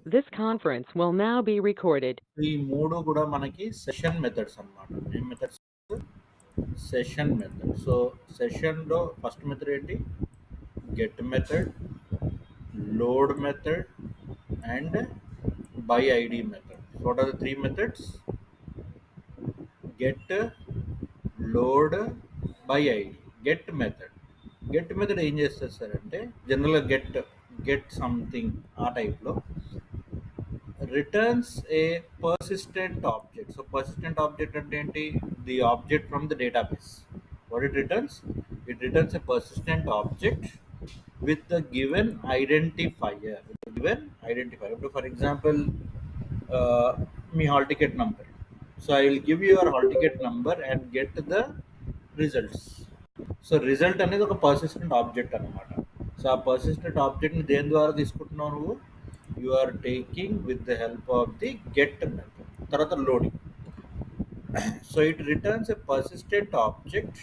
This conference will now be recorded. ఈ మూడు కూడా మనకి సెషన్ మెథడ్స్ అన్నమాట. ఏం మెథడ్స్? Session method. సో సెషన్లో ఫస్ట్ మెథడ్ ఏంటి? Get method, load method and by ID method. So what are the three methods? Get, load, by ID. Get method ఏం చేస్తారు సార్ అంటే జనరల్గా గెట్ సంథింగ్ ఆ టైప్లో returns a persistent object. So persistent object అంటే ఏంటి? The object from the database. What it returns? It returns a persistent object with the given identifier. For example, me hall ticket number. So I will give you your hall ticket number and get the results. So result అనేది ఒక persistent object అనమాట. So ఆ persistent ఆబ్జెక్ట్ని దేని ద్వారా తీసుకుంటున్నావు నువ్వు? You are taking with the help of the get method. తర్వాత loading. So it returns a persistent object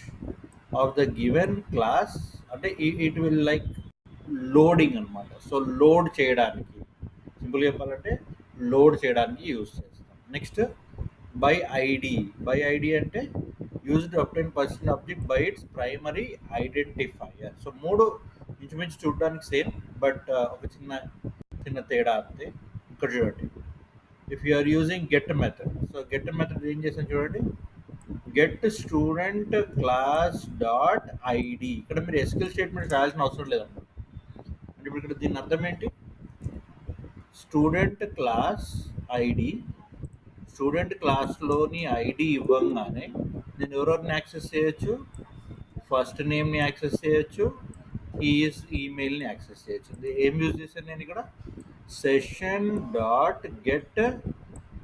of the given class. అంటే ఇట్ విల్ లైక్ లోడింగ్ అనమాట. సో లోడ్ చేయడానికి, సింపుల్ చెప్పాలంటే లోడ్ చేయడానికి యూజ్ చేస్తాం. నెక్స్ట్ బై ఐడి అంటే use to obtain personal object by its primary identifier. So మూడు ఇంచుమించు చూడడానికి సేమ్, బట్ ఒక చిన్న చిన్న తేడా అంతే. ఇక్కడ చూడండి, if you are using get method, so get method ఏం చేసాను చూడండి, get student class dot ID. ఇక్కడ మీరు ఎస్క్యూఎల్ స్టేట్మెంట్ రాయాల్సిన అవసరం లేదన్నమాట. అంటే ఇప్పుడు ఇక్కడ దీని అర్థం ఏంటి? స్టూడెంట్ క్లాస్ ఐడి, స్టూడెంట్ క్లాస్లోని ఐడి ఇవ్వంగానే నేను ఎవరెవరిని యాక్సెస్ చేయొచ్చు? ఫస్ట్ నేమ్ని యాక్సెస్ చేయొచ్చు, ఈమెయిల్ని యాక్సెస్ చేయొచ్చు. ఏం యూజ్ చేశాను నేను ఇక్కడ? సెషన్ డాట్ గెట్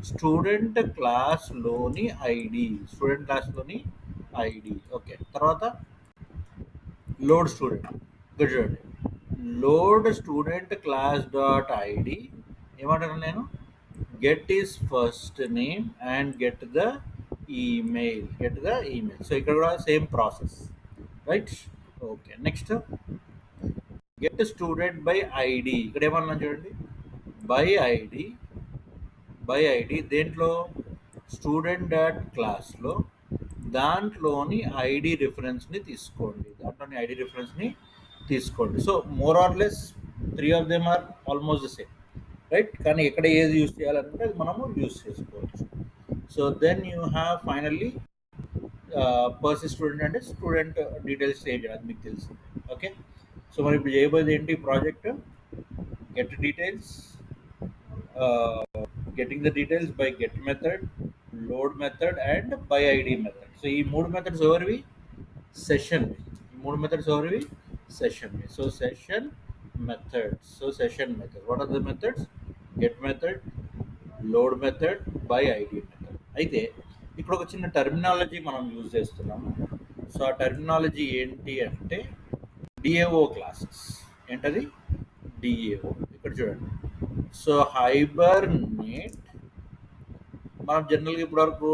స్టూడెంట్ క్లాస్లోని ఐడి, ఓకే. తర్వాత లోడ్ స్టూడెంట్. ఇక్కడ చూడండి, load student class dot ID. ఏమంటాను నేను? Get is first name and get the email. So ఇక్కడ కూడా same process, right? Okay. Next get student by ID. ఇక్కడ ఏమన్నా చూడండి, బై ఐడి దేంట్లో? స్టూడెంట్ డాట్ క్లాస్లో దాంట్లోని ఐడి రిఫరెన్స్ని తీసుకోండి. So more or less three of them are almost the same, right? కానీ ఎక్కడ ఏది యూజ్ చేయాలంటే అది మనము యూజ్ చేసుకోవచ్చు. So then you have finally person student అంటే స్టూడెంట్ డీటెయిల్స్ సేవ్ చేయాలి, అది మీకు తెలుసు. ఓకే. సో మరి ఇప్పుడు చేయబోయేది ఏంటి? Project get details, getting the details by get method, load method and by ID method. So ఈ మూడు మెథడ్స్ ఎవరివి? Session. So session method. What are the methods? Get method, load method, by ID method. అయితే ఇక్కడ ఒక చిన్న terminology మనం use చేస్తున్నాము. So ఆ టర్మినాలజీ ఏంటి అంటే డిఏఓ క్లాసెస్. ఏంటది? డిఏఓ. ఇక్కడ చూడండి, సో హైబర్నేట్ మనం జనరల్గా ఇప్పటివరకు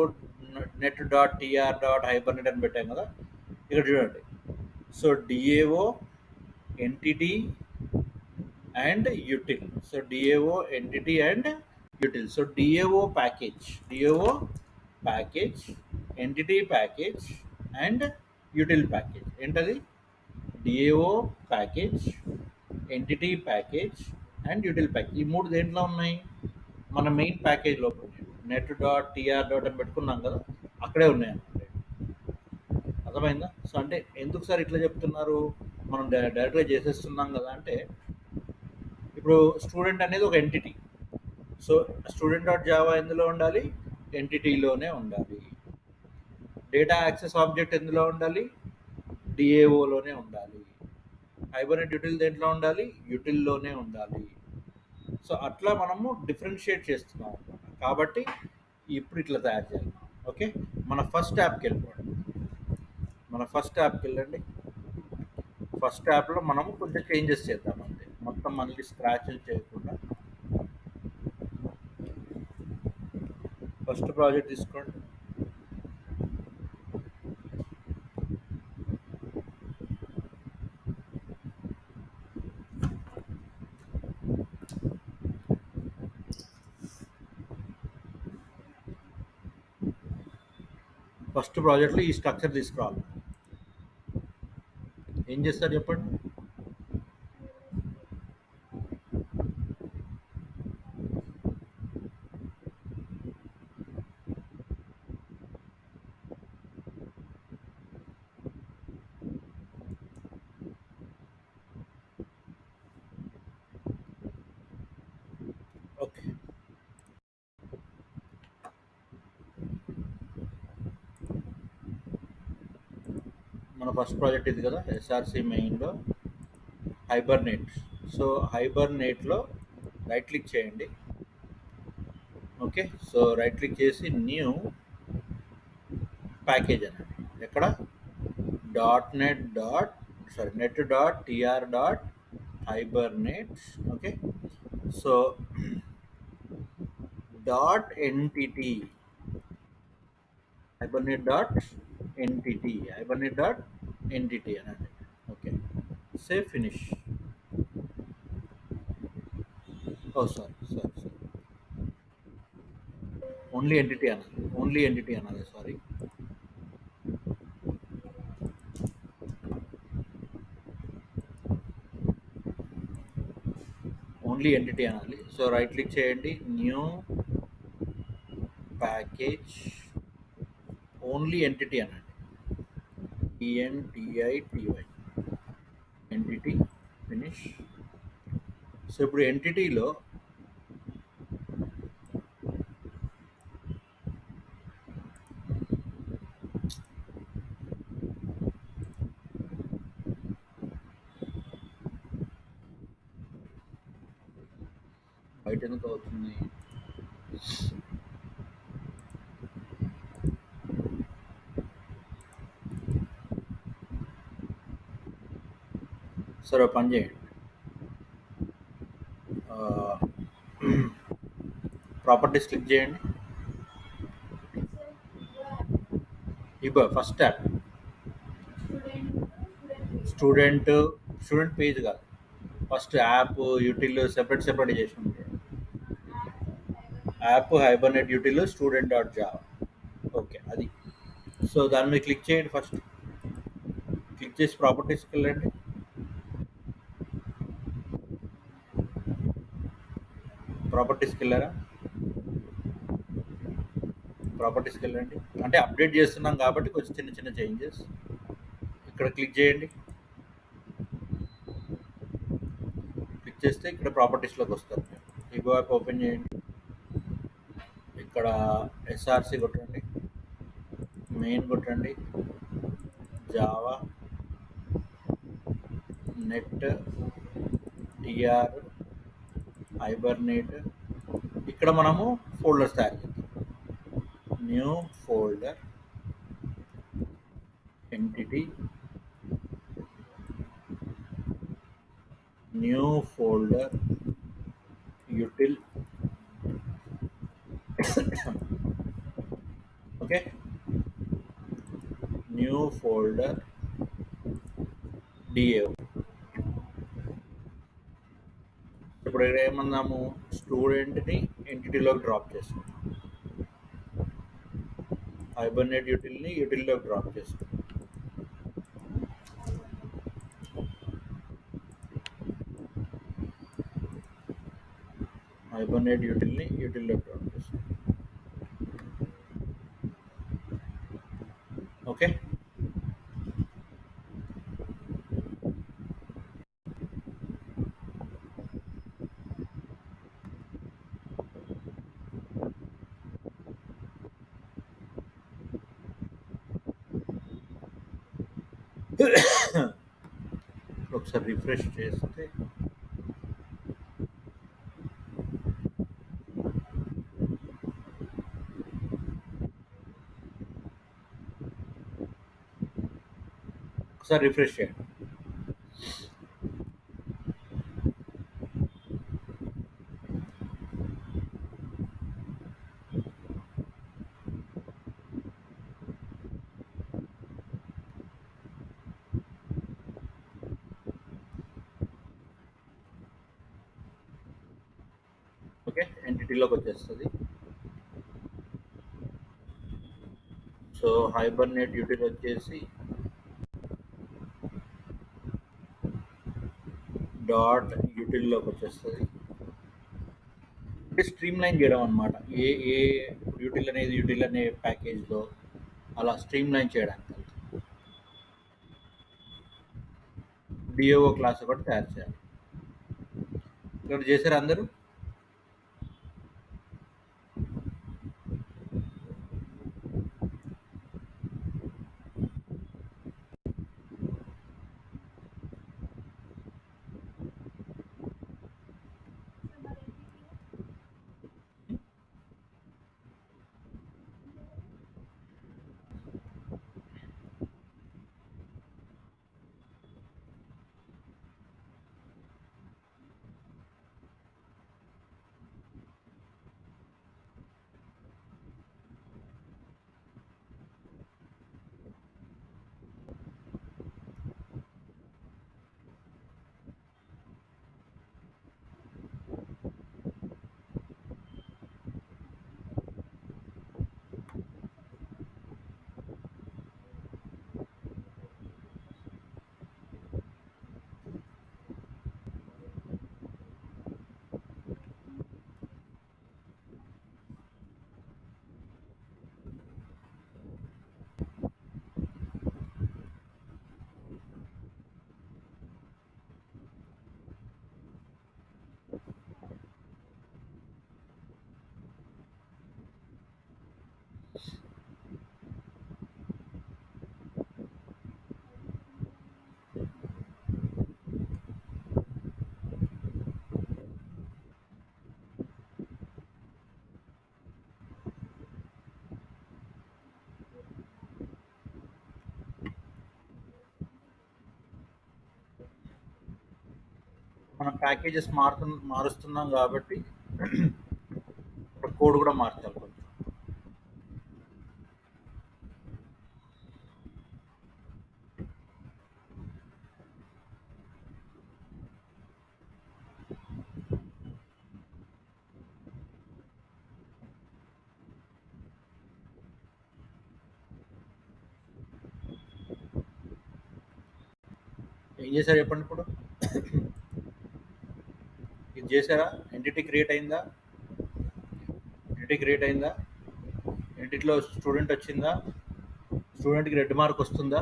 net dot TR dot Hibernate అని పెట్టాం కదా. ఇక్కడ చూడండి, so DAO entity and util. So DAO entity and util. So DAO package, entity package and util package. ఏంటది? DAO package, entity package and util package. ఈ మూడు దేంట్లో ఉన్నాయి? మన మెయిన్ ప్యాకేజ్ లోపల నెట్ డాట్ టీఆర్ డాట్ అని పెట్టుకున్నాం కదా, అక్కడే ఉన్నాయి అన్నమాట. అర్థమైందా? సో అంటే ఎందుకు సార్ ఇట్లా చెప్తున్నారు? మనం డైరెక్ట్గా చేసేస్తున్నాం కదా అంటే, ఇప్పుడు స్టూడెంట్ అనేది ఒక entity. So student dot Java ఎందులో ఉండాలి? ఎంటిటీలోనే ఉండాలి. డేటా యాక్సెస్ ఆబ్జెక్ట్ ఎందులో ఉండాలి? డిఏఓలోనే ఉండాలి. హైబర్నేట్ యూటిల్ దేంట్లో ఉండాలి? యూటిల్లోనే ఉండాలి. సో అట్లా మనము డిఫరెన్షియేట్ చేస్తున్నాం అనమాట. కాబట్టి ఇప్పుడు ఇట్లా తయారు చేయాలి. ఓకే. మన ఫస్ట్ యాప్కి వెళ్ళండి. ఫస్ట్ యాప్లో మనము కొంచెం చేంజెస్ చేద్దాం అంతే, మొత్తం మళ్ళీ స్క్రాచ్ చేయకుండా. ఫస్ట్ ప్రాజెక్ట్ తీసుకోండి. ఫస్ట్ ప్రాజెక్ట్లో ఈ స్ట్రక్చర్ తీసుకురావాలి. ఏం చేస్తారు చెప్పండి? ఓకే, మన ఫస్ట్ ప్రాజెక్ట్ ఇది కదా, ఎస్ఆర్సి మెయిన్లో హైబర్నేట్. సో హైబర్నేట్లో రైట్ క్లిక్ చేయండి. ఓకే, సో రైట్ క్లిక్ చేసి న్యూ ప్యాకేజ్ అనండి. ఎక్కడ net.tr.hibernate. Okay, so .entity hibernate.entity అనండి. Okay, save finish. Oh sorry, only entity అన్నది సారీ. ఓన్లీ ఎంటిటీ అనాలి. సో రైట్ క్లిక్ చేయండి, న్యూ ప్యాకేజ్, ఓన్లీ ఎంటిటీ అనండి. ENTITY entity, finish. సో ఇప్పుడు ఎంటిటీలో బయట ఎందుకు అవుతుంది? సరే పని చేయండి, ప్రాపర్టీస్ క్లిక్ చేయండి. ఇప్పుడు ఫస్ట్ ట్యాబ్ స్టూడెంట్ పేజ్ కాదు, ఫస్ట్ యాప్ యూటిల్ సెపరేట్ చేసి ఉంటాయి. App Hibernate util student.java. Okay, అది. సో దాని మీద క్లిక్ చేయండి. ఫస్ట్ క్లిక్ చేసి ప్రాపర్టీస్కి వెళ్ళండి. ప్రాపర్టీస్కి వెళ్ళారా? ప్రాపర్టీస్కి వెళ్ళండి. అంటే అప్డేట్ చేస్తున్నాం కాబట్టి కొంచెం చిన్న చిన్న చేంజెస్. ఇక్కడ క్లిక్ చేయండి. క్లిక్ చేస్తే ఇక్కడ ప్రాపర్టీస్లోకి వస్తారు. ఇగో యాప్ ఓపెన్ చేయండి. ఇక్కడ ఎస్ఆర్సి కొట్టండి, మెయిన్ కొట్టండి, జావా నెట్ టిఆర్ హైబర్నేట్. ఇక్కడ మనము ఫోల్డర్స్ తయారు చేద్దాం. New folder, entity, new folder, util. Okay, new folder DA. ఇప్పుడు ఇక్కడ ఏమన్నాము, స్టూడెంట్ని ఎంటిటీలోకి డ్రాప్ చేస్తాం, హైబర్నేట్ యూటిల్లోకి డ్రాప్ చేస్తాం. హైబర్నేట్ యూటిల్లోకి డ్రాప్ చేస్తాం. ఓకే, ఒకసారి రిఫ్రెష్ చేస్తే ఒకసారి రిఫ్రెష్ చేయండి. ఓకే, ఎంటిటీలోకి వచ్చేస్తుంది. సో హైబర్నేట్ యూటిల్ వచ్చేసి డాట్ యూటిల్లోకి వచ్చేస్తుంది. అంటే స్ట్రీమ్ లైన్ చేయడం అనమాట. ఏ ఏ యూటిల్ అనే ప్యాకేజ్లో అలా స్ట్రీమ్ లైన్ చేయడానికి డిఓఓ క్లాస్ ఒకటి తయారు చేయాలి. ఇక్కడ చేశారు అందరూ. మనం ప్యాకేజెస్ మారుస్తున్నాం కాబట్టి కోడ్ కూడా మార్చాలి కొంచెం. ఏం చేశారు చెప్పండి ఇప్పుడు? ఇది చేశారా? ఎంటిటీ క్రియేట్ అయిందా? ఎంటిటీలో స్టూడెంట్ వచ్చిందా? స్టూడెంట్కి రెడ్ మార్క్ వస్తుందా?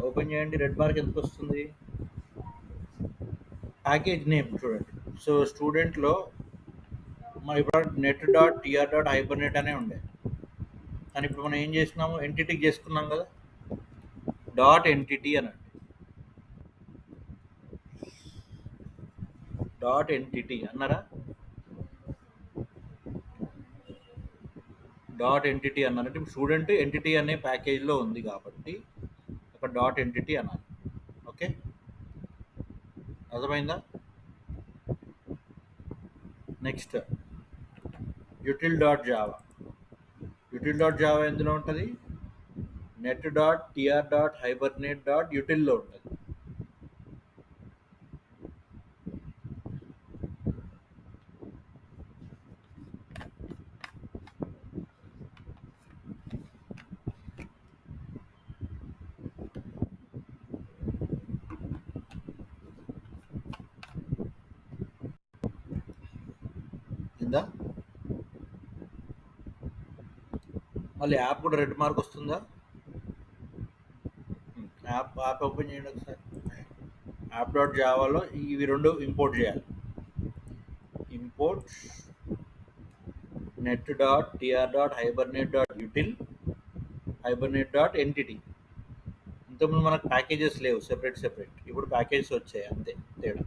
ఓపెన్ చేయండి. రెడ్ మార్క్ ఎందుకు వస్తుంది? ప్యాకేజ్ నేమ్ చూడండి. సో స్టూడెంట్లో మరి ఇప్పుడు net dot TR dot hibernate అనే ఉండే, కానీ ఇప్పుడు మనం ఏం చేసినాము, ఎంటిటీకి చేసుకున్నాం కదా. డాట్ ఎంటిటీ అనండి. డాట్ ఎంటిటీ అన్నారా? డాట్ ఎంటిటీ అన్నారంటే స్టూడెంట్ ఎంటిటీ అనే ప్యాకేజ్లో ఉంది కాబట్టి ఒక డాట్ ఎంటిటీ అన్నారు. ఓకే, అర్థమైందా? నెక్స్ట్ యూటిల్ డాట్ జావా ఎందులో ఉంటుంది? Net dot TR dot Hibernate dot యూటిల్లో ఉంటుంది. ఇందా మళ్ళీ యాప్ కూడా రెడ్ మార్క్ వస్తుందా? యాప్ ఓపెన్ చేయండి ఒకసారి. యాప్ డాట్ జావాలో ఇవి రెండు ఇంపోర్ట్ చేయాలి. Import net dot TR dot Hibernate dot util Hibernate dot entity. ఇంతకుముందు మనకు ప్యాకేజెస్ లేవు, సెపరేట్. ఇప్పుడు ప్యాకేజెస్ వచ్చాయి, అంతే తేడా.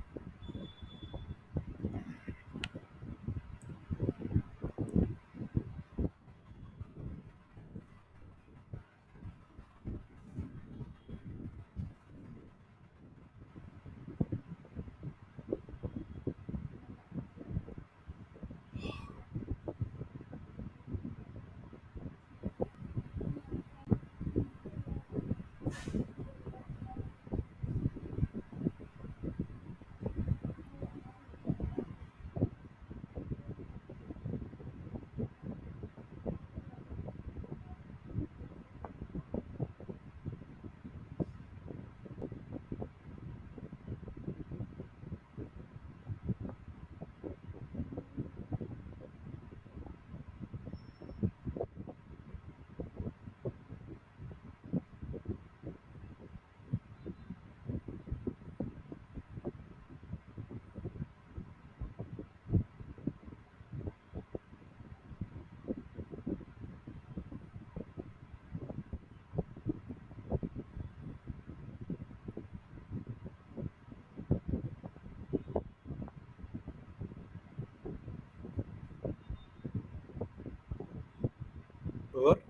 ఎవరు?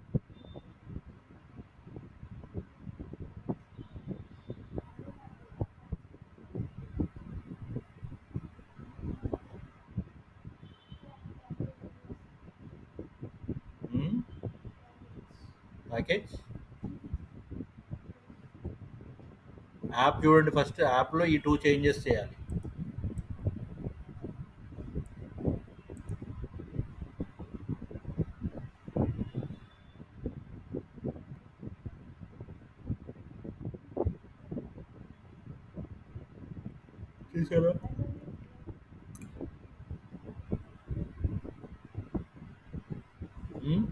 ప్యాకేజ్ యాప్ చూడండి. ఫస్ట్ యాప్లో ఈ 2 చేంజెస్ చేయాలి. చూసారా? హ్మ్.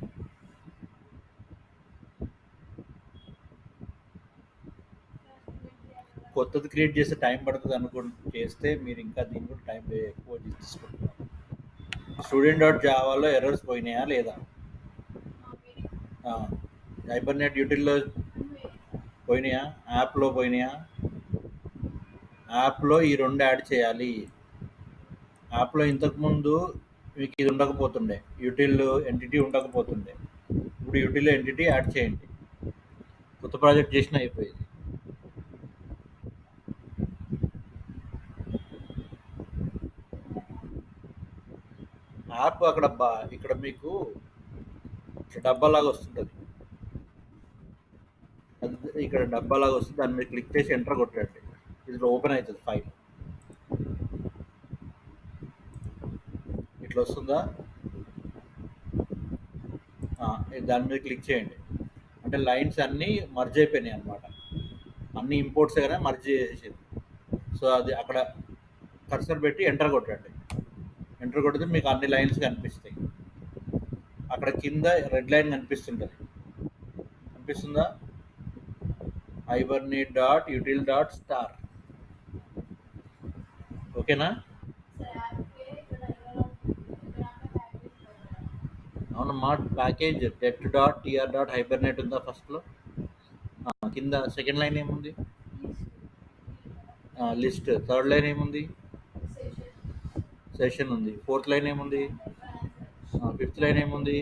కొత్తది క్రియేట్ చేస్తే టైం పడుతుంది చేస్తే మీరు ఇంకా దీని కూడా టైం ఎక్కువ తీసుకుంటున్నారు. స్టూడెంట్ డాట్ జావాలో ఎర్రర్స్ పోయినాయా లేదా? హైబర్నెట్ యూటిల్లో పోయినాయా? యాప్లో పోయినాయా? యాప్లో ఈ 2 యాడ్ చేయాలి. యాప్లో ఇంతకుముందు మీకు ఇది ఉండకపోతుండే, యూటిల్ ఎంటిటీ ఉండకపోతుండే. ఇప్పుడు యూటిల్ ఎంటిటీ యాడ్ చేయండి. కొత్త ప్రాజెక్ట్ చేసినా అయిపోయింది. యాప్ అక్కడ ఇక్కడ మీకు డబ్బాలాగా వస్తుంటుంది. అది ఇక్కడ డబ్బాలాగా వస్తుంది. దాని మీద క్లిక్ చేసి ఎంటర్ కొట్టండి. ఇది ఓపెన్ అవుతుంది ఫైల్. ఇట్లా వస్తుందా? దాని మీద క్లిక్ చేయండి. అంటే లైన్స్ అన్నీ మర్జ్ అయిపోయినాయి అనమాట. అన్ని ఇంపోర్ట్స్ కానీ మర్జ్ చేసేసింది. సో అది అక్కడ కర్సర్ పెట్టి ఎంటర్ కొట్టండి. ఎంటర్ కొడితే మీకు అన్ని లైన్స్ కనిపిస్తాయి. అక్కడ కింద రెడ్ లైన్ కనిపిస్తుంటుంది. కనిపిస్తుందా? Hibernate dot util dot star. ఓకేనా? అవునమ్మా. Package net dot TR dot Hibernate ఉందా ఫస్ట్లో? కింద సెకండ్ లైన్ ఏముంది? లిస్ట్. థర్డ్ లైన్ ఏముంది? సెషన్ ఉంది. ఫోర్త్ లైన్ ఏముంది? ఫిఫ్త్ లైన్ ఏముంది?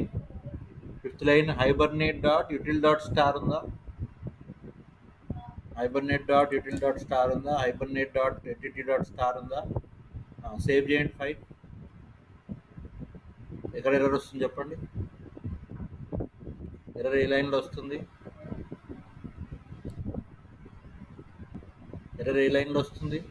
Fifth line Hibernate dot util dot star ఉందా? Hibernate dot util dot star ఉందా? Hibernate dot entity dot star ఉందా? సేవ్ చేయండి ఫైల్. ఎక్కడ ఎర్రర్ వస్తుంది చెప్పండి. ఎర్రర్ ఏ లైన్లో వస్తుంది? ఎర్రర్ ఏ లైన్లో వస్తుంది?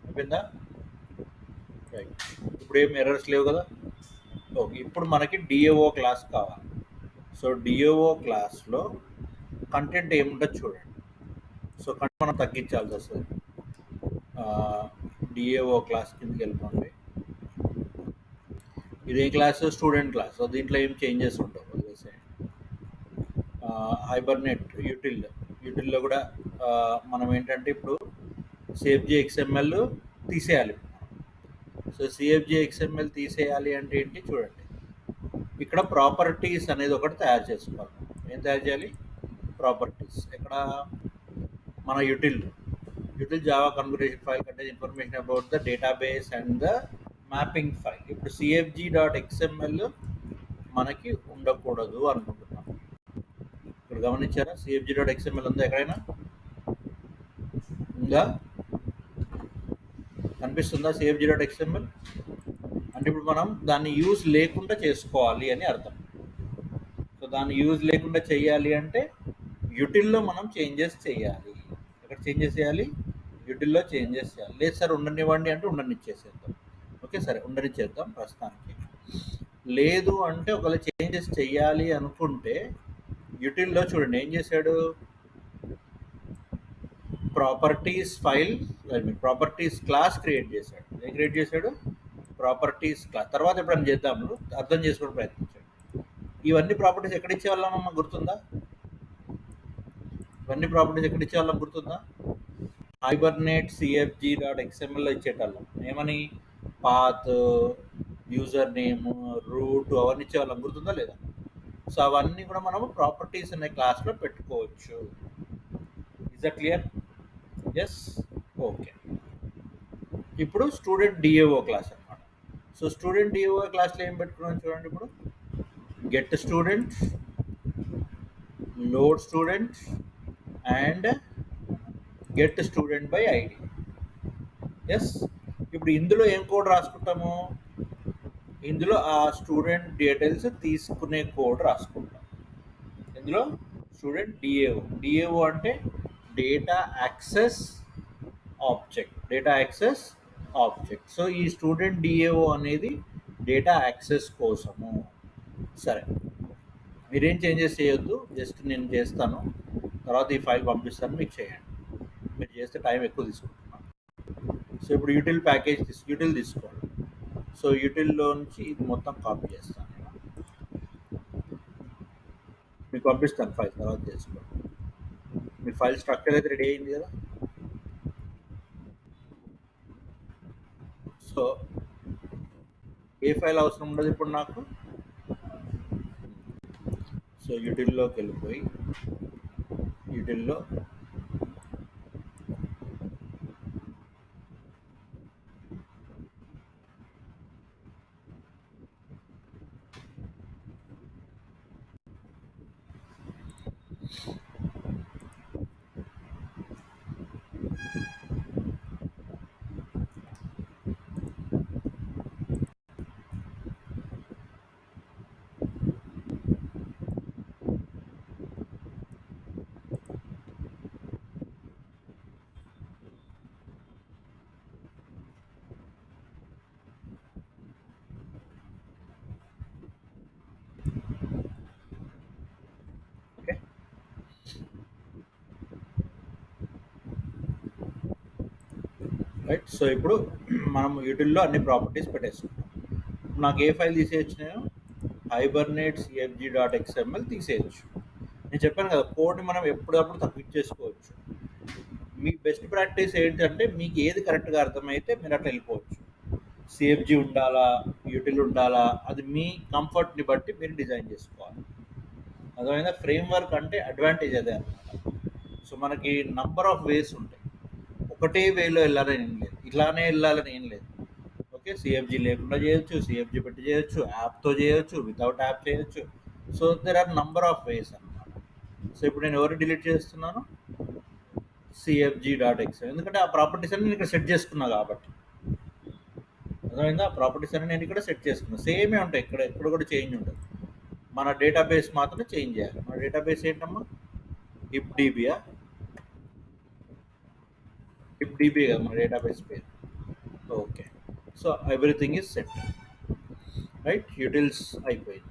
అయిపోయిందా? రైట్. ఇప్పుడు ఏం ఎర్రర్స్ లేవు కదా? ఓకే. ఇప్పుడు మనకి డిఏఓ క్లాస్ కావాలి. సో డిఏఓ క్లాస్లో కంటెంట్ ఏముంటుంది చూడండి. సో కంటెంట్ మనం తగ్గించాల్సి వస్తుంది. డిఏఓ క్లాస్ కిందకి వెళ్ళిపోండి. ఇదే క్లాస్ స్టూడెంట్ క్లాస్. సో దీంట్లో ఏం చేంజెస్ ఉండవు. హైబర్నెట్ యూటిల్లో కూడా మనం ఏంటంటే ఇప్పుడు సిఎఫ్జి ఎక్స్ఎంఎల్ తీసేయాలి. సో సిఎఫ్జి ఎక్స్ఎంఎల్ తీసేయాలి అంటే ఏంటి చూడండి. ఇక్కడ ప్రాపర్టీస్ అనేది ఒకటి తయారు చేసుకోవాలి. ఏం తయారు చేయాలి? ప్రాపర్టీస్. ఎక్కడ? మన యూటిల్ జావా కన్ఫిగరేషన్ ఫైల్ కంటే information about the database and the mapping file. ఇప్పుడు సిఎఫ్జి డాట్ ఎక్స్ఎంఎల్ మనకి ఉండకూడదు అనుకుంటున్నాం. ఇక్కడ గమనించారా? సిఎఫ్జి డాట్ ఎక్స్ఎంఎల్ ఉందా ఎక్కడైనా? ఉందా? కనిపిస్తుందా సిఎఫ్జి డాట్ ఎక్స్ఎంఎల్? అంటే ఇప్పుడు మనం దాన్ని యూజ్ లేకుండా చేసుకోవాలి అని అర్థం. సో దాన్ని యూజ్ లేకుండా చేయాలి అంటే యూటిల్లో మనం చేంజెస్ చేయాలి. ఎక్కడ చేంజెస్ చేయాలి? యూటిల్లో చేంజెస్ చేయాలి. లేదు సార్ ఉండనివ్వండి అంటే ఉండనిచ్చేసేద్దాం. ఓకే, సరే ఉండనిచ్చేద్దాం ప్రస్తుతానికి. లేదు అంటే ఒకవేళ చేంజెస్ చేయాలి అనుకుంటే యూటిల్లో చూడండి ఏం చేశాడు. Properties file properties class create చేశాడు. ఏం క్రియేట్ చేశాడు? Properties class. తర్వాత ఎప్పుడైనా చేద్దాము, అర్థం చేసుకోవడం ప్రయత్నించాడు. ఇవన్నీ ప్రాపర్టీస్ ఎక్కడ ఇచ్చేవాళ్ళం గుర్తుందా? ఇవన్నీ ప్రాపర్టీస్ ఎక్కడ ఇచ్చేవాళ్ళం గుర్తుందా? హైబర్నేట్ సిఎఫ్జి డాట్ ఎక్స్ఎంఎల్లో ఇచ్చేటళ్ళం. ఏమని? పాత్, యూజర్ నేమ్, రూట్ అవన్నీ ఇచ్చేవాళ్ళం, గుర్తుందా లేదా? సో అవన్నీ కూడా మనము ప్రాపర్టీస్ అనే క్లాస్లో పెట్టుకోవచ్చు. Is that clear? Yes, okay. ఇప్పుడు స్టూడెంట్ డిఏఓ క్లాస్ అనమాట. సో స్టూడెంట్ డిఏఓ క్లాస్లో ఏం పెట్టుకున్నాం చూడండి. ఇప్పుడు get student, load student and get student by ID. Yes. ఇప్పుడు ఇందులో ఏం కోడ్ రాసుకుంటాము? ఇందులో ఆ స్టూడెంట్ డీటెయిల్స్ తీసుకునే కోడ్ రాసుకుంటాం. ఇందులో స్టూడెంట్ డిఏఓ అంటే డేటా యాక్సెస్ ఆబ్జెక్ట్. సో ఈ స్టూడెంట్ డిఏఓ అనేది డేటా యాక్సెస్ కోసము. సరే, మీరేం చేంజెస్ చేయొద్దు, జస్ట్ నేను చేస్తాను, తర్వాత ఈ ఫైల్ పంపిస్తాను, మీకు చేయండి. మీరు చేస్తే టైం ఎక్కువ తీసుకుంటున్నాను. సో ఇప్పుడు యూటిల్ ప్యాకేజ్ యూటిల్ తీసుకోండి. సో యూటిల్లో నుంచి ఇది మొత్తం కాపీ చేస్తాను, మీకు పంపిస్తాను ఫైల్, తర్వాత చేసుకోండి. మీ ఫైల్ స్ట్రక్చర్ అయితే రెడీ అయింది కదా. సో ఏ ఫైల్ అవసరం ఉండదు ఇప్పుడు నాకు. సో యూటిల్లోకి వెళ్ళిపోయి యూటిల్లో ఓకే. రైట్. సో ఇప్పుడు మనం యూటిల్లో అన్ని ప్రాపర్టీస్ పెట్టేసుకుంటాం. నాకు ఏ ఫైల్ తీసేయచ్చున్నాయో హైబర్నేట్ సిఎఫ్జి డాట్ ఎక్స్ఎంఎల్ తీసేయచ్చు. నేను చెప్పాను కదా, కోడ్ని మనం ఎప్పుడప్పుడు తగ్గించేసుకోవచ్చు. మీ బెస్ట్ ప్రాక్టీస్ ఏంటంటే మీకు ఏది కరెక్ట్గా అర్థమైతే మీరు అట్లా వెళ్ళిపోవచ్చు. సిఎఫ్జి ఉండాలా, యూటిల్ ఉండాలా, అది మీ కంఫర్ట్ని బట్టి మీరు డిజైన్ చేసుకోవాలి. అదేవిధంగా ఫ్రేమ్వర్క్ అంటే అడ్వాంటేజ్ అదే అనమాట. సో మనకి నంబర్ ఆఫ్ వేస్ ఉంటాయి, ఒకటే వేలో వెళ్ళాలని ఏం లేదు, ఇట్లానే వెళ్ళాలని ఏం లేదు. ఓకే, సిఎఫ్జి లేకుండా చేయొచ్చు, సిఎఫ్జి పెట్టి చేయొచ్చు, యాప్తో చేయొచ్చు, వితౌట్ యాప్ చేయొచ్చు. So there are number of ways అనమాట. సో ఇప్పుడు నేను ఎవరు డిలీట్ చేస్తున్నాను? సిఎఫ్జి డాట్ ఎక్స్, ఎందుకంటే ఆ ప్రాపర్టీస్ అన్ని నేను ఇక్కడ సెట్ చేసుకున్నా కాబట్టి. అర్థమైందా? ఆ ప్రాపర్టీస్ అన్ని నేను ఇక్కడ సెట్ చేసుకున్నా, సేమే ఉంటాయి, ఇక్కడ ఎక్కడ కూడా చేంజ్ ఉండదు. మన డేటాబేస్ మాత్రమే చేంజ్ చేయాలి. మన డేటాబేస్ ఏంటమ్మా? హిప్డిబియా? హిప్డిబి కదా మన డేటాబేస్ పేరు. Okay. So everything is set. Right, యూటిల్స్ అయిపోయింది.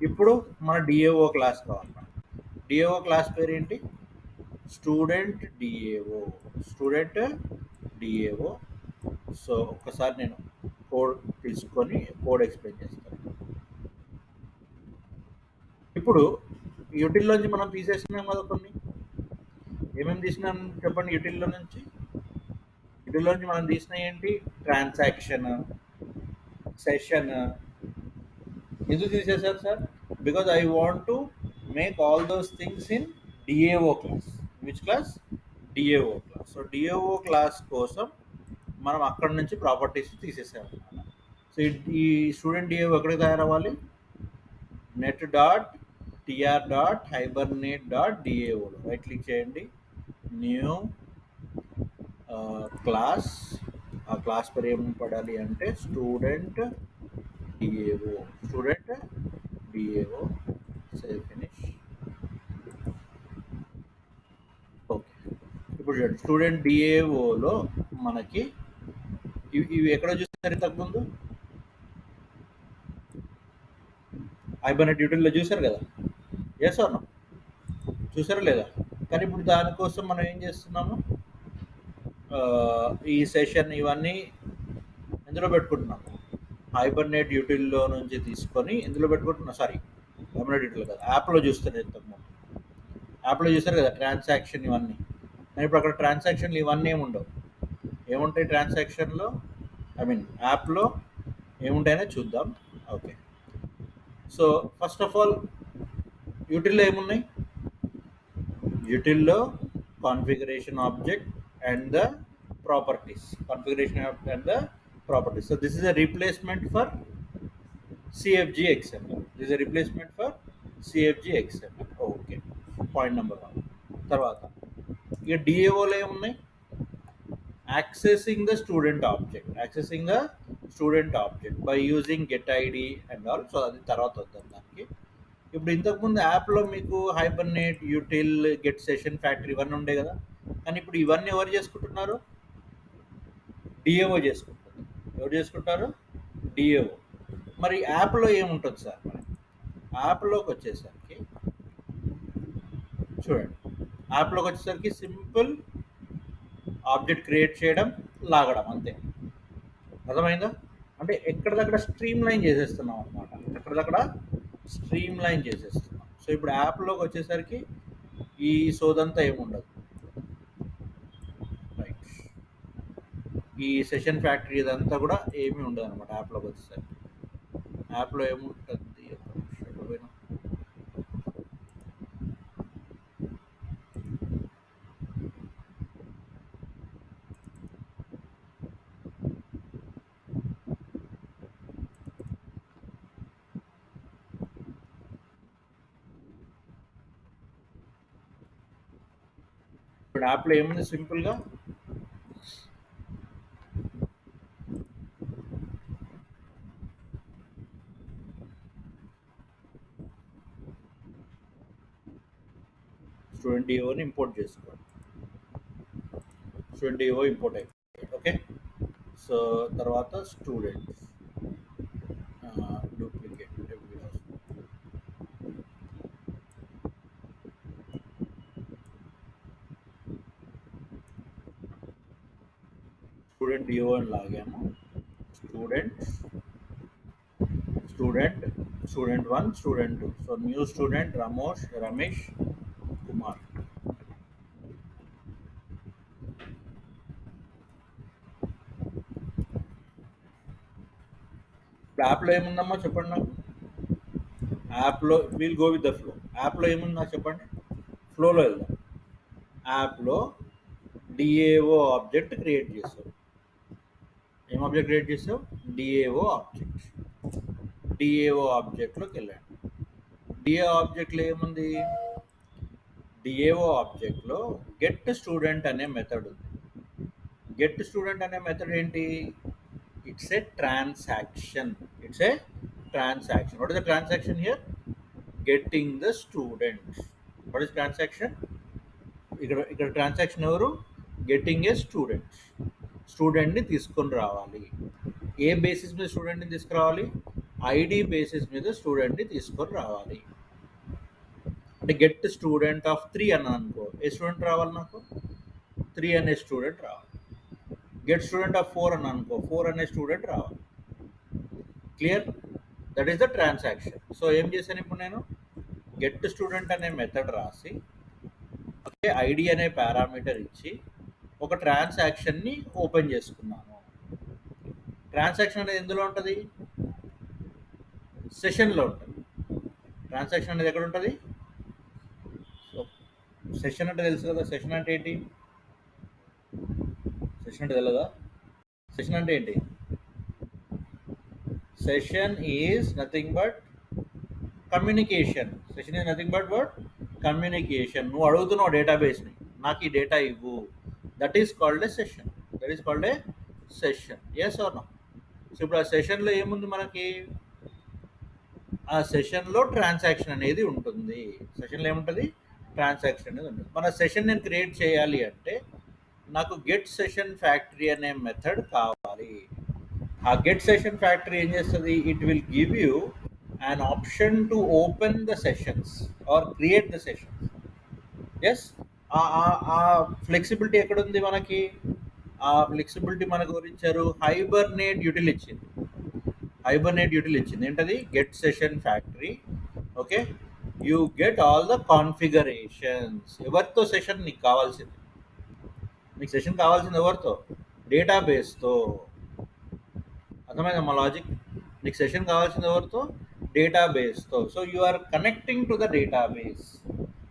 ఇప్పుడు మన డిఏఓ క్లాస్ కావాలి. డిఏఓ క్లాస్ పేరు ఏంటి? Student DAO. సో ఒక్కసారి నేను కోడ్ తీసుకొని కోడ్ ఎక్స్ప్లెయిన్ చేస్తాను. ఇప్పుడు యూటిల్లోంచి మనం తీసేసినాం కదా కొన్ని. ఏమేమి తీసినాం చెప్పండి? యూటిల్లో నుంచి మనం తీసిన ఏంటి? Transaction, session. ఎందుకు తీసేశారు sir? Because I want to make all those things in DAO class. Which class? DAO class. So DAO class కోసం మనం అక్కడ నుంచి ప్రాపర్టీస్ తీసేసాము. సో ఈ స్టూడెంట్ డిఏఓ ఎక్కడికి తయారవ్వాలి? Net dot TR dot Hibernate dot డిఏఓలో రైట్ క్లిక్ చేయండి, న్యూ క్లాస్. ఆ క్లాస్ పేరు ఏం పడాలి అంటే student DAO. Save finish. Okay. ఇప్పుడు చూడండి, స్టూడెంట్ డిఏఓలో మనకి ఇవి ఎక్కడ చూసారు ఇంతకుముందు? హైబర్నేట్ యూటిల్లో చూసారు కదా. Yes or no? చూసారా లేదా? కానీ ఇప్పుడు దానికోసం మనం ఏం చేస్తున్నాము, ఈ సెషన్ ఇవన్నీ ఎందులో పెట్టుకుంటున్నాము, హైబర్నేట్ యూటిల్లో నుంచి తీసుకొని ఇందులో పెట్టుకుంటున్నాం. సారీ, హైబర్నేట్ యూటిల్ కదా, యాప్లో చూస్తాను ఇంతకుముందు. యాప్లో చూస్తారు కదా ట్రాన్సాక్షన్ ఇవన్నీ. నేను ఇప్పుడు అక్కడ ట్రాన్సాక్షన్లు ఇవన్నీ ఏముండవు. ఏముంటాయి ట్రాన్సాక్షన్లో, ఐ మీన్ యాప్లో ఏముంటాయనే చూద్దాం. Okay, so first of all యూటిల్లో ఏమున్నాయి, యూటిల్లో configuration object and the properties, configuration and the properties. So this is a replacement for CFG XML. This is a replacement for CFG XML. Okay, point number 1. తర్వాత ఇక డిఏఓలో ఏమున్నాయి, accessing the student object by using get ID and all. So అది తర్వాత వద్దాం దానికి. ఇప్పుడు ఇంతకుముందు యాప్లో మీకు hibernate, util, get session factory ఇవన్నీ ఉండే కదా, కానీ ఇప్పుడు ఇవన్నీ ఎవరు చేసుకుంటున్నారు, డిఏఓ చేసుకుంటారు. ఎవరు చేసుకుంటారు, డిఏఓ. మరి యాప్లో ఏముంటుంది సార్, మరి యాప్లోకి వచ్చేసరికి చూడండి, యాప్లోకి వచ్చేసరికి సింపుల్ ఆబ్జెక్ట్ క్రియేట్ చేయడం, లాగడం, అంతే. అర్థమైందా? అంటే ఎక్కడిదక్కడ స్ట్రీమ్ లైన్ చేసేస్తున్నాం అనమాట, ఎక్కడిదక్కడ స్ట్రీమ్ లైన్ చేసేస్తున్నాం. సో ఇప్పుడు యాప్లోకి వచ్చేసరికి ఈ సోదంతా ఏముండదు. రైట్, ఈ సెషన్ ఫ్యాక్టరీ ఇదంతా కూడా ఏమీ ఉండదు అనమాట యాప్లోకి వచ్చేసరికి. యాప్లో ఏముంటుంది, ఇప్పుడు యాప్లో ఏముంది, సింపుల్గా స్టూడెంట్ డిఓని ఇంపోర్ట్ చేసుకోండి. స్టూడెంట్ డిఓ ఇంపోర్ట్ అయిపోయింది. ఓకే, సో తర్వాత స్టూడెంట్స్ డూప్లికేట్ స్టూడెంట్ డిఓ అని లాగాము. Student 1, student 2. So new student Ramesh Kumar. ఇప్పుడు యాప్లో ఏముందమ్మా చెప్పండి నాకు, యాప్లో we'll go with the flow. యాప్లో ఏముంది నాకు చెప్పండి, ఫ్లోలో వెళ్దాం. యాప్లో డిఏఓ ఆబ్జెక్ట్ క్రియేట్ చేసావు. ఏం ఆబ్జెక్ట్ క్రియేట్ చేసావు, డిఏఓ ఆబ్జెక్ట్. డిఏఓ ఆబ్జెక్ట్లోకి వెళ్ళండి. డిఏఓ ఆబ్జెక్ట్లో ఏముంది, డిఏఓ ఆబ్జెక్ట్లో గెట్ స్టూడెంట్ అనే మెథడ్ ఉంది. గెట్ స్టూడెంట్ అనే మెథడ్ ఏంటి, it's a transaction. What is the transaction here, getting the students. What is transaction, ఇక్కడ ట్రాన్సాక్షన్ ఎవరు, గెట్టింగ్ ఏ స్టూడెంట్ని తీసుకొని రావాలి. ఏ బేసిస్ మీద స్టూడెంట్ని తీసుకురావాలి, ఐడి బేసిస్ మీద స్టూడెంట్ని తీసుకొని రావాలి. అంటే గెట్ స్టూడెంట్ ఆఫ్ 3 అన్నాను అనుకో, ఏ స్టూడెంట్ రావాలి నాకు, 3 అనే స్టూడెంట్ రావాలి. గెట్ స్టూడెంట్ ఆఫ్ 4 అని అనుకో, 4 అనే స్టూడెంట్ రావాలి. Clear, that is the transaction. So ఏం చేశాను ఇప్పుడు నేను, గెట్ స్టూడెంట్ అనే మెథడ్ రాసి, ఓకే, ఐడి అనే పారామీటర్ ఇచ్చి ఒక ట్రాన్సాక్షన్ని ఓపెన్ చేసుకున్నాను. ట్రాన్సాక్షన్ అనేది ఎందులో ఉంటుంది, సెషన్లో ఉంటుంది. ట్రాన్సాక్షన్ అనేది ఎక్కడ ఉంటుంది, సెషన్ అంటే తెలుసు కదా. సెషన్ అంటే ఏంటి, సెషన్ అంటే తెలియదా, సెషన్ అంటే ఏంటి, session is nothing but communication. Session is nothing but communication. నువ్వు అడుగుతున్నావు డేటాబేస్ని, నాకు ఈ డేటా ఇవ్వు, that is called a session. Yes or no. So ఇప్పుడు ఆ సెషన్లో ఏముంది మనకి, ఆ సెషన్లో ట్రాన్సాక్షన్ అనేది ఉంటుంది. సెషన్లో ఏముంటుంది, ట్రాన్సాక్షన్ అనేది ఉంటుంది. మన సెషన్ నేను క్రియేట్ చేయాలి అంటే నాకు గెట్ సెషన్ ఫ్యాక్టరీ అనే మెథడ్ కావాలి. ఆ గెట్ సెషన్ ఫ్యాక్టరీ ఏం చేస్తుంది, it will give you an option to open the sessions or create the sessions. Yes, ఆ ఫ్లెక్సిబిలిటీ ఎక్కడుంది మనకి? ఆ ఫ్లెక్సిబిలిటీ మనకు ఎవరిచ్చారు? హైబర్నేట్ యూటిల్ ఇచ్చింది. హైబర్నేట్ యూటిల్ ఇచ్చింది. ఏంటది? Get session factory. Okay, you get all the configurations. ఎవరితో సెషన్ నీకు కావాల్సింది? నీకు సెషన్ కావాల్సింది ఎవరితో? డేటాబేస్తో. అర్థమైందా మా లాజిక్? నీకు సెషన్ కావాల్సింది ఎవరితో? డేటాబేస్తో. So you are connecting to the database.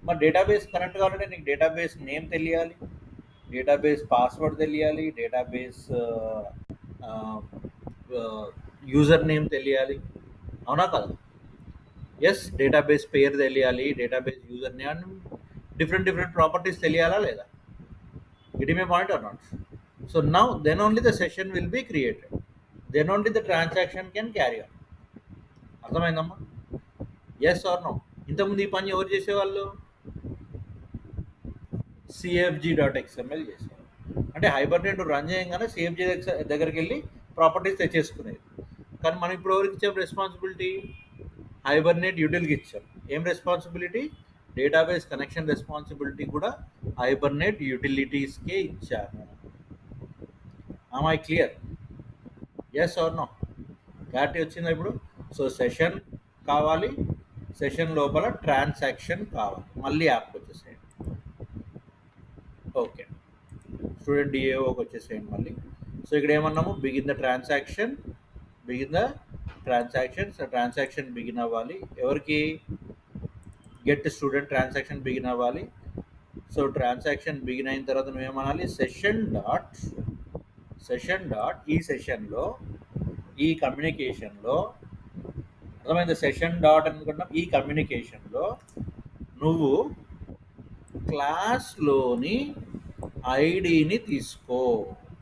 మరి డేటాబేస్ కనెక్ట్ కావాలంటే నీకు డేటాబేస్ నేమ్ తెలియాలి, డేటాబేస్ పాస్వర్డ్ తెలియాలి, డేటాబేస్ యూజర్ నేమ్ తెలియాలి. అవునా కదా? ఎస్, డేటాబేస్ పేరు తెలియాలి, database user name and different different properties తెలియాలా లేదా? Getting my point or not? So now then only the session will be created. Then only the transaction can carry on. అర్థమైందమ్మా? Yes or no? ఇంతకుముందు ఈ పని ఎవరు చేసేవాళ్ళు? CFG dot XML చేసేవాళ్ళు. అంటే హైబర్నేట్ రన్ చేయగానే సిఎఫ్జి దగ్గరికి వెళ్ళి ప్రాపర్టీస్ తెచ్చేసుకునేది. కానీ మనం ఇప్పుడు ఎవరికి ఇచ్చాం రెస్పాన్సిబిలిటీ? హైబర్నేట్ యూటిల్కి ఇచ్చాం. ఏం రెస్పాన్సిబిలిటీ? డేటాబేస్ కనెక్షన్ రెస్పాన్సిబిలిటీ కూడా హైబర్నేట్ యూటిలిటీస్కే ఇచ్చాము. Am I clear? Yes or no? Clarity వచ్చిందా ఇప్పుడు? సో సెషన్ కావాలి, సెషన్ లోపల ట్రాన్సాక్షన్ కావాలి. మళ్ళీ యాప్కి వచ్చేసేయండి. ఓకే, స్టూడెంట్ డిఏఓకి వచ్చేసేయండి మళ్ళీ. సో ఇక్కడ ఏమన్నాము? Begin the transaction, begin the transaction. So transaction begin అవ్వాలి. ఎవరికి? గెట్ స్టూడెంట్ ట్రాన్సాక్షన్ బిగిన్ అవ్వాలి. సో ట్రాన్సాక్షన్ బిగిన్ అయిన తర్వాత నువ్వేమనాలి? సెషన్ డాట్ ఈ సెషన్లో, ఈ కమ్యూనికేషన్లో, అర్థమైంది? సెషన్ డాట్ అనుకుంటున్నాం. ఈ కమ్యూనికేషన్లో నువ్వు క్లాస్లోని ఐడిని తీసుకో.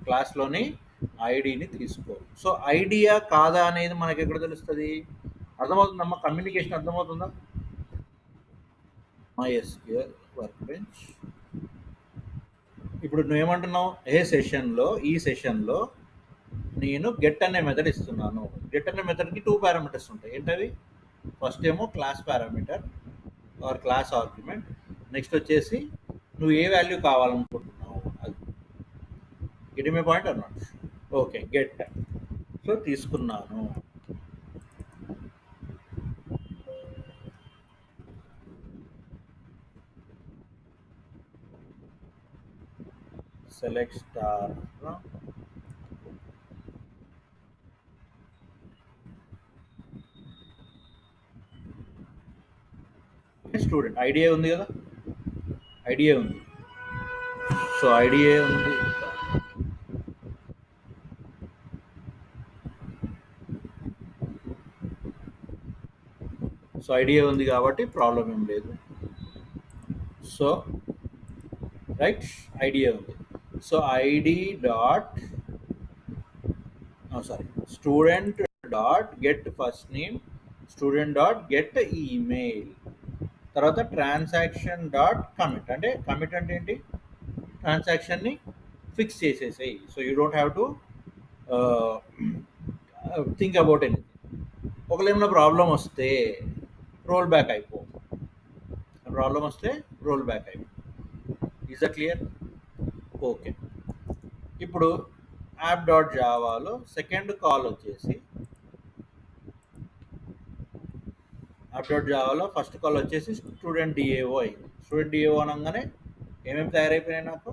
క్లాస్లోని ఐడిని తీసుకో. సో ఐడియా కాదా అనేది మనకి ఎక్కడ తెలుస్తుంది? అర్థమవుతుందమ్మా? కమ్యూనికేషన్ అర్థమవుతుందా? MySQL work bench. ఇప్పుడు నువ్వేమంటున్నావు? ఈ సెషన్లో నేను గెట్ అనే మెథడ్ ఇస్తున్నాను. గెట్ అనే మెథడ్కి 2 పారామీటర్స్ ఉంటాయి. ఏంటవి? ఫస్ట్ ఏమో class parameter or class argument. Next వచ్చేసి నువ్వు ఏ వాల్యూ కావాలనుకుంటున్నావు అది. Get my point or not? Okay, get. So తీసుకున్నాను. Select star student. ఐడియా ఉంది కదా? ఐడియా ఉంది. సో ఐడియా ఉంది. సో ఐడియా ఉంది కాబట్టి ప్రాబ్లం ఏం లేదు. సో రైట్, ఐడియా ఉంది. So ID dot student dot get first name, student dot get email, తర్వాత ట్రాన్సాక్షన్ డాట్ కమిట్. అంటే కమిట్ అంటే ఏంటి? ట్రాన్సాక్షన్ని fix చేసేసాయి. So you don't have to think about anything. ఒకవేళ ఏమైనా ప్రాబ్లం వస్తే రోల్ బ్యాక్ అయిపో. ప్రాబ్లం వస్తే రోల్ బ్యాక్ అయిపో. Is that clear? ఓకే. ఇప్పుడు యాప్ డాట్ జావాలో సెకండ్ కాల్ వచ్చేసి, యాప్ డాట్ జావాలో ఫస్ట్ కాల్ వచ్చేసి స్టూడెంట్ డిఏఓ అయింది. స్టూడెంట్ డిఏఓ అనగానే ఏమేమి తయారైపోయినాయి నాకు?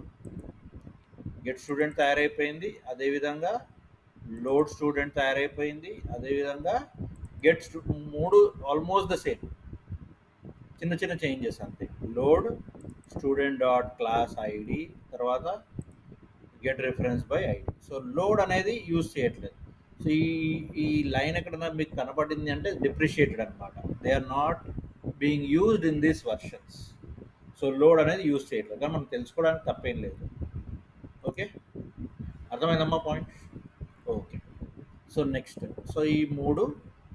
గెట్ స్టూడెంట్ తయారైపోయింది, అదేవిధంగా లోడ్ స్టూడెంట్ తయారైపోయింది, అదేవిధంగా గెట్ మూడు ఆల్మోస్ట్ ద సేమ్, చిన్న చిన్న చేంజెస్ అంతే. Load student dot class ID, తర్వాత get reference by ID. So load అనేది యూజ్ చేయట్లేదు. సో ఈ లైన్ ఎక్కడన్నా మీకు కనపడింది అంటే డిప్రిషియేటెడ్ అనమాట. They are not being used in these versions. So load అనేది యూజ్ చేయట్లేదు, కానీ మనం తెలుసుకోవడానికి తప్పేం లేదు. ఓకే, అర్థమైందమ్మా point? Okay. So next, so ఈ మూడు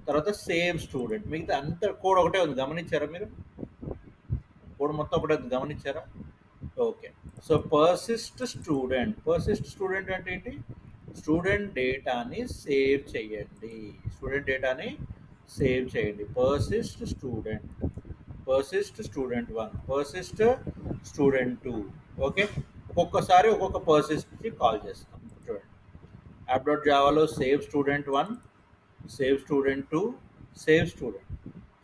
తర్వాత సేవ్ స్టూడెంట్. మిగతా అంత కోడ్ ఒకటే ఉంది, గమనించారా మీరు? కోడ్ మొత్తం ఒకటే ఉంది, గమనించారా? ఓకే. సో పర్సిస్ట్ స్టూడెంట్ అంటే ఏంటి? స్టూడెంట్ డేటాని సేవ్ చేయండి. Persist student 1, persist student 2. Okay, ఒక్కొక్కసారి ఒక్కొక్క పర్సన్స్కి కాల్ చేస్తాం. చూడండి, యాప్ డాట్ జావాలో save student 1, save student 2, save student.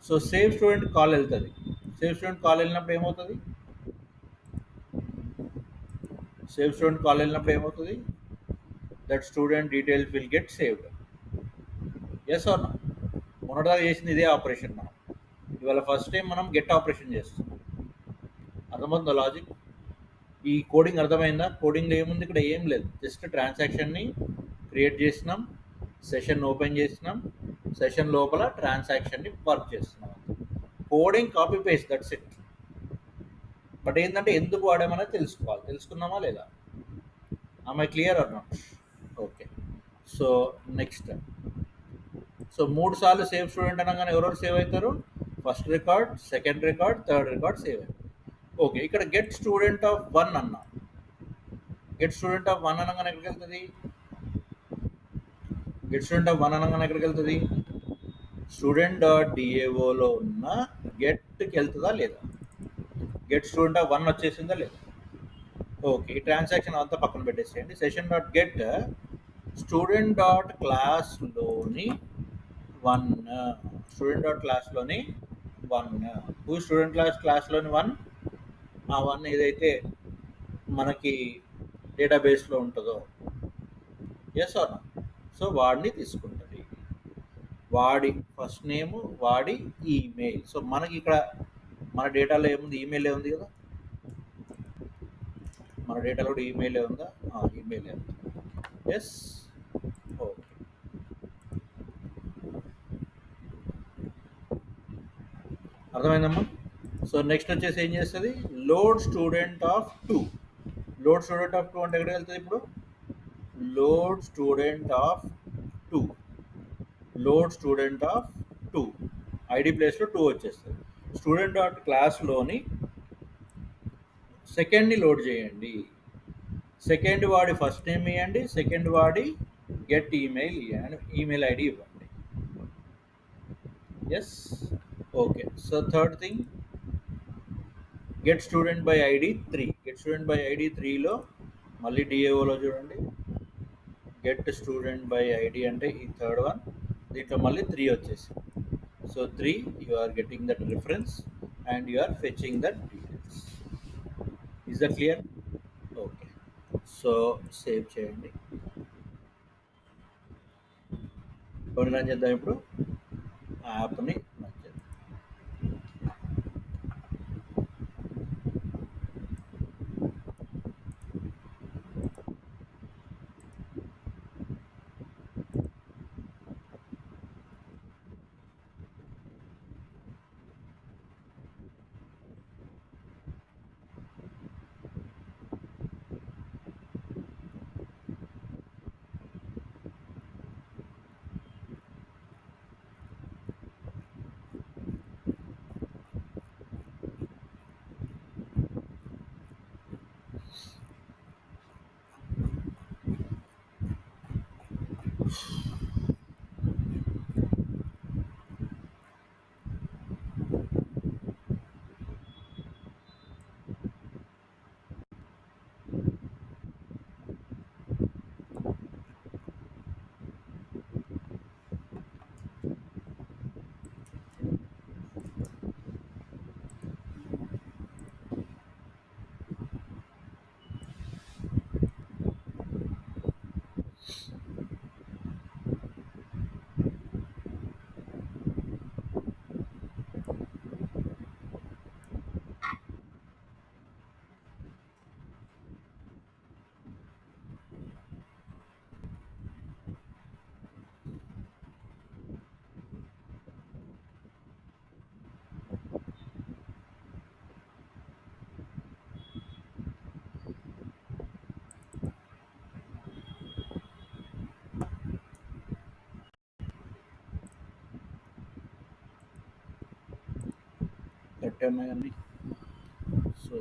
So save student call వెళ్తుంది. సేవ్ స్టూడెంట్ కాల్ వెళ్ళినప్పుడు ఏమవుతుంది? సేవ్ స్టూడెంట్ కాల్ వెళ్ళినప్పుడు ఏమవుతుంది? That student details will get saved. Yes or no? మొన్నటిదాకా చేసింది ఇదే ఆపరేషన్. మనం ఇవాళ ఫస్ట్ టైం మనం గెట్ ఆపరేషన్ చేస్తున్నాం. అర్థమవుతుందా లాజిక్? ఈ కోడింగ్ అర్థమైందా? కోడింగ్లో ఏముంది? ఇక్కడ ఏం లేదు, జస్ట్ ట్రాన్సాక్షన్ని క్రియేట్ చేసినాం, సెషన్ ఓపెన్ చేసినాం, సెషన్ లోపల ట్రాన్సాక్షన్ని వర్క్ చేస్తున్నాం. Coding copy paste, that's it. But ఏంటంటే ఎందుకు వాడామనేది తెలుసుకోవాలి. తెలుసుకున్నామా లేదా? Am I clear or not? Okay, so next. So 3 సార్లు సేవ్ స్టూడెంట్ అనగానే ఎవరెవరు సేవ్ అవుతారు? First record, second record, third record save అవుతారు. ఓకే, ఇక్కడ గెట్ స్టూడెంట్ ఆఫ్ 1 అన్నా. గెట్ స్టూడెంట్ ఆఫ్ 1 అనగానే ఎక్కడికి వెళ్తుంది? గెట్ స్టూడెంట్ ఆఫ్ 1 అనగానే ఎక్కడికి వెళ్తుంది? స్టూడెంట్ డాట్ డిఏఓలో ఉన్న గెట్కి వెళ్తుందా లేదా? గెట్ స్టూడెంట్ ఆఫ్ 1 వచ్చేసిందా లేదా? ఓకే, ఈ ట్రాన్సాక్షన్ అంతా పక్కన పెట్టేసేయండి. Session dot get student dot క్లాస్లోని 1, స్టూడెంట్ డాట్ క్లాస్లోని 1. హూ స్టూడెంట్ క్లాస్లోని 1? ఆ 1 ఏదైతే మనకి డేటాబేస్లో ఉంటుందో. Yes or no? సో వాడిని తీసుకుంటుంది. వాడి ఫస్ట్ నేమ్, వాడి ఈమెయిల్. సో మనకి ఇక్కడ మన డేటాలో ఏముంది? ఈమెయిల్ ఉంది కదా. మన డేటాలో కూడా ఈమెయిల్ ఉందా? ఈమెయిల్ ఉంది. Yes, okay. అర్థమైందమ్మా? సో నెక్స్ట్ వచ్చేసి ఏం చేస్తుంది? Load student of 2. Load student of 2 అంటే ఎక్కడికి వెళ్తుంది ఇప్పుడు? Load student of 2. Load student of 2 ID ప్లేస్లో 2 వచ్చేస్తుంది. స్టూడెంట్ డాట్ క్లాస్లోని సెకండ్ని లోడ్ చేయండి. సెకండ్ వాడి ఫస్ట్ నేమ్ ఇవ్వండి, సెకండ్ వాడి గెట్ ఈమెయిల్ ఇవ్వండి, ఈమెయిల్ ఐడి ఇవ్వండి. Yes, okay. So third thing, get student by ID 3. Get student by ID 3లో మళ్ళీ డిఏఓలో చూడండి, గెట్ స్టూడెంట్ బై ఐడి అంటే ఈ థర్డ్ వన్, దీంట్లో మళ్ళీ 3 వచ్చేసి. So 3, you are getting that reference and you are fetching that details. Is that clear? Okay, so save చేయండి. Run చేద్దాం ఇప్పుడు యాప్ని. రన్ చేద్దాం. కరెక్ట్ ఉన్నాయండి. సో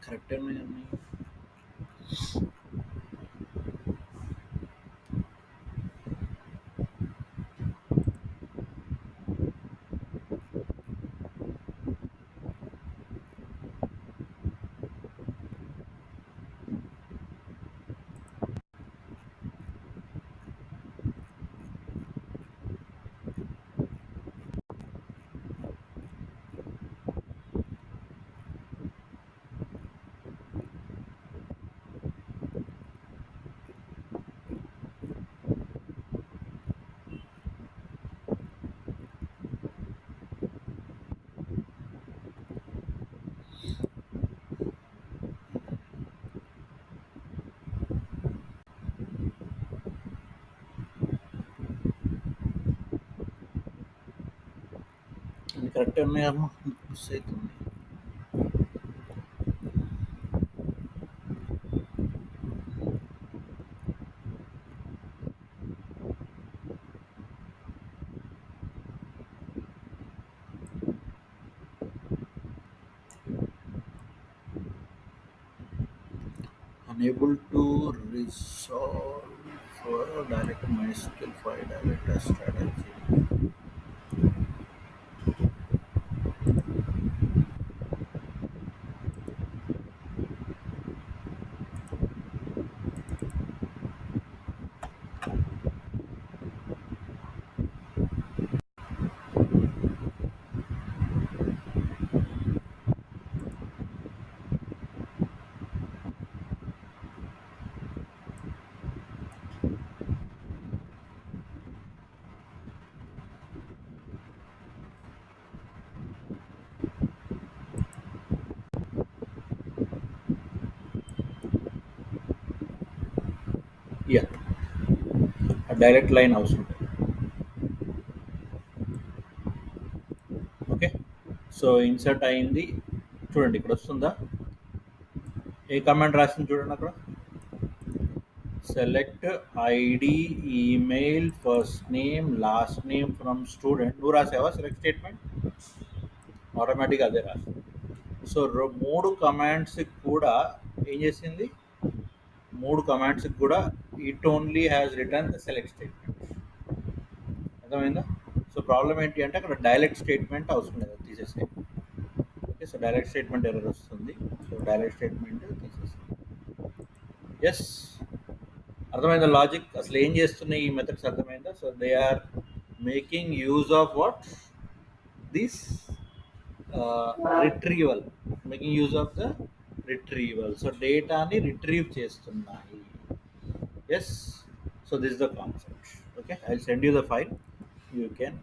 కరెక్ట్ ఉన్నాయి అన్నీ. అన్ని కరెక్ట్ ఉన్నాయమ్మా, మిస్ అవుతుంది. Unable to resolve direct MySQL file director strategy. Yeah, a direct line అవసరం. ఓకే, సో ఇన్సర్ట్ అయింది. చూడండి ఇక్కడ వస్తుందా, ఏ కమాండ్ రాసింది చూడండి అక్కడ. Select ID email first name last name from student. నువ్వు రాసావా సెలెక్ట్ స్టేట్మెంట్? ఆటోమేటిక్గా అదే రాసింది. సో 3 కమాండ్స్కి కూడా ఏం చేసింది, 3 కమాండ్స్కి కూడా it only has return the select statement. అర్థమైందా? సో ప్రాబ్లం ఏంటి అంటే అక్కడ డైలెక్ట్ స్టేట్మెంట్ అవసరం లేదు, తీసేసే. Okay, so dialect statement error వస్తుంది. సో డైలెక్ట్ స్టేట్మెంట్ తీసేసి. ఎస్, అర్థమైందా లాజిక్? అసలు ఏం చేస్తున్నాయి ఈ మెథడ్స్, అర్థమైందా? So they are making use of what, this retrieval, making use of the retrieval. So డేటాని రిట్రీవ్ చేస్తున్నాయి. Yes, so this the concept. Okay, I'll send you the file, you can